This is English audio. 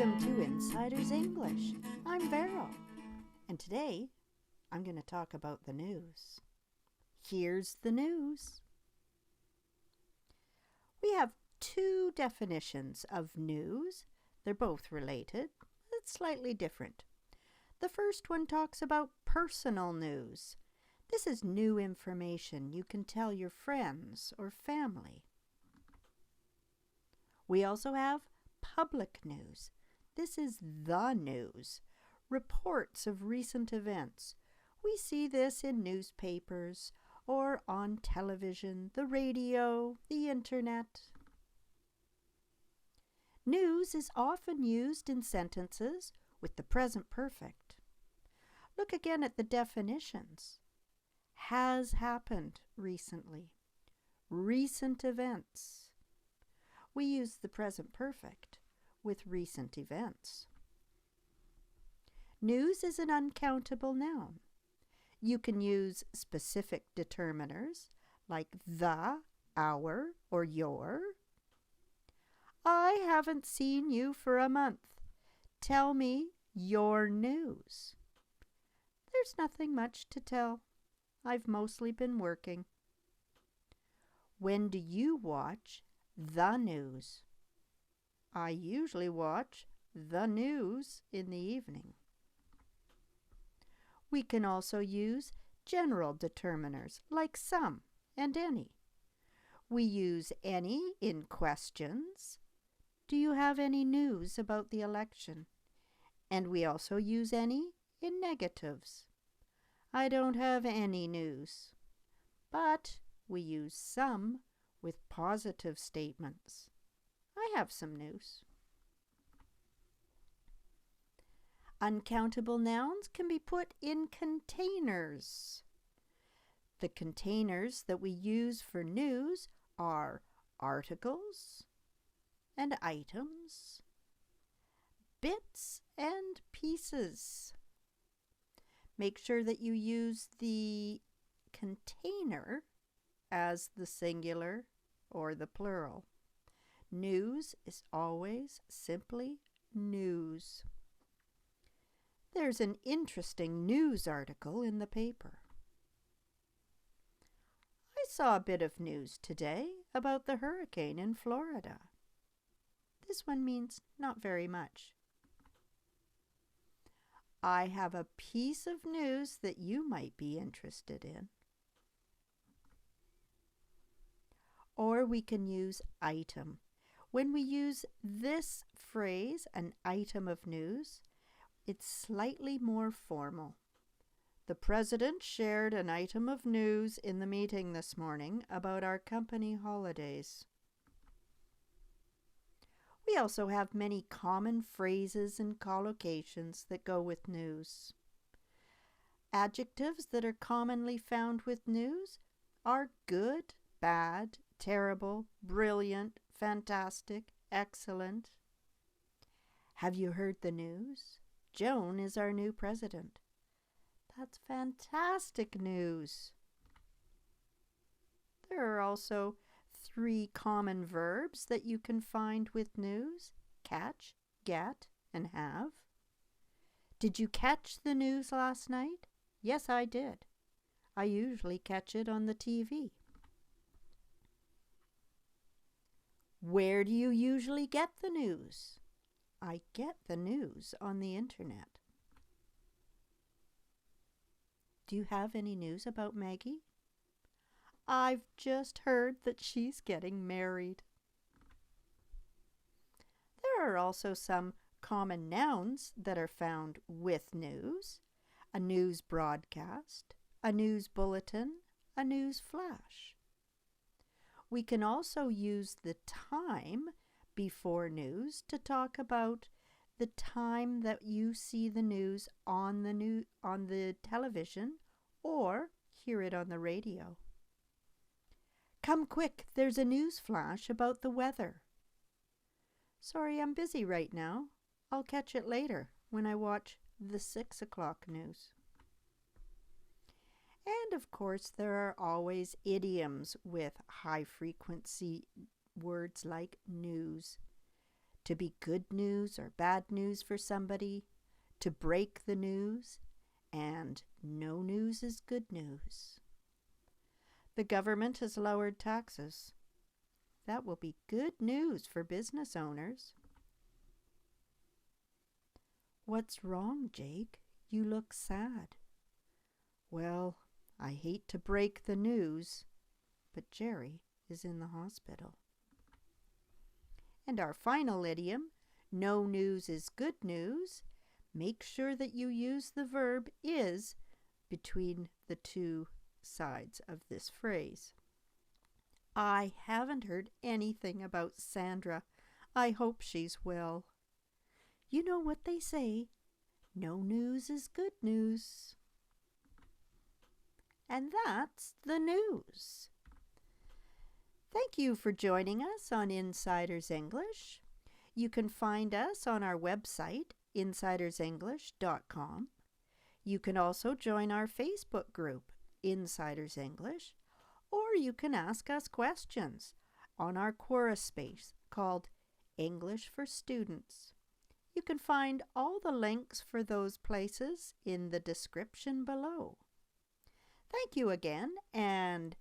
Welcome to Insider's English. I'm Vero, and today I'm going to talk about the news. Here's the news. We have two definitions of news. They're both related, but slightly different. The first one talks about personal news. This is new information you can tell your friends or family. We also have public news. This is the news, reports of recent events. We see this in newspapers or on television, the radio, the internet. News is often used in sentences with the present perfect. Look again at the definitions. Has happened recently. Recent events. We use the present perfect with recent events. News is an uncountable noun. You can use specific determiners like the, our, or your. I haven't seen you for a month. Tell me your news. There's nothing much to tell. I've mostly been working. When do you watch the news? I usually watch the news in the evening. We can also use general determiners like some and any. We use any in questions. Do you have any news about the election? And we also use any in negatives. I don't have any news. But we use some with positive statements. I have some news. Uncountable nouns can be put in containers. The containers that we use for news are articles and items, bits and pieces. Make sure that you use the container as the singular or the plural. News is always simply news. There's an interesting news article in the paper. I saw a bit of news today about the hurricane in Florida. This one means not very much. I have a piece of news that you might be interested in. Or we can use item. When we use this phrase, an item of news, it's slightly more formal. The president shared an item of news in the meeting this morning about our company holidays. We also have many common phrases and collocations that go with news. Adjectives that are commonly found with news are good, bad, terrible, brilliant, fantastic, excellent. Have you heard the news? Joan is our new president. That's fantastic news. There are also 3 common verbs that you can find with news: catch, get, and have. Did you catch the news last night? Yes, I did. I usually catch it on the TV. Where do you usually get the news? I get the news on the internet. Do you have any news about Maggie? I've just heard that she's getting married. There are also some common nouns that are found with news: a news broadcast, a news bulletin, a news flash. We can also use the time before news to talk about the time that you see the news on the television or hear it on the radio. Come quick, there's a news flash about the weather. Sorry, I'm busy right now. I'll catch it later when I watch the 6 o'clock news. And of course, there are always idioms with high frequency words like news. to be good news or bad news for somebody, to break the news, and no news is good news. The government has lowered taxes. That will be good news for business owners. What's wrong, Jake? You look sad. Well, I hate to break the news, but Jerry is in the hospital. And our final idiom, no news is good news. Make sure that you use the verb is between the two sides of this phrase. I haven't heard anything about Sandra. I hope she's well. You know what they say, no news is good news. And that's the news. Thank you for joining us on Insiders English. You can find us on our website, insidersenglish.com. You can also join our Facebook group, Insiders English, or you can ask us questions on our Quora space called English for Students. You can find all the links for those places in the description below. Thank you again, and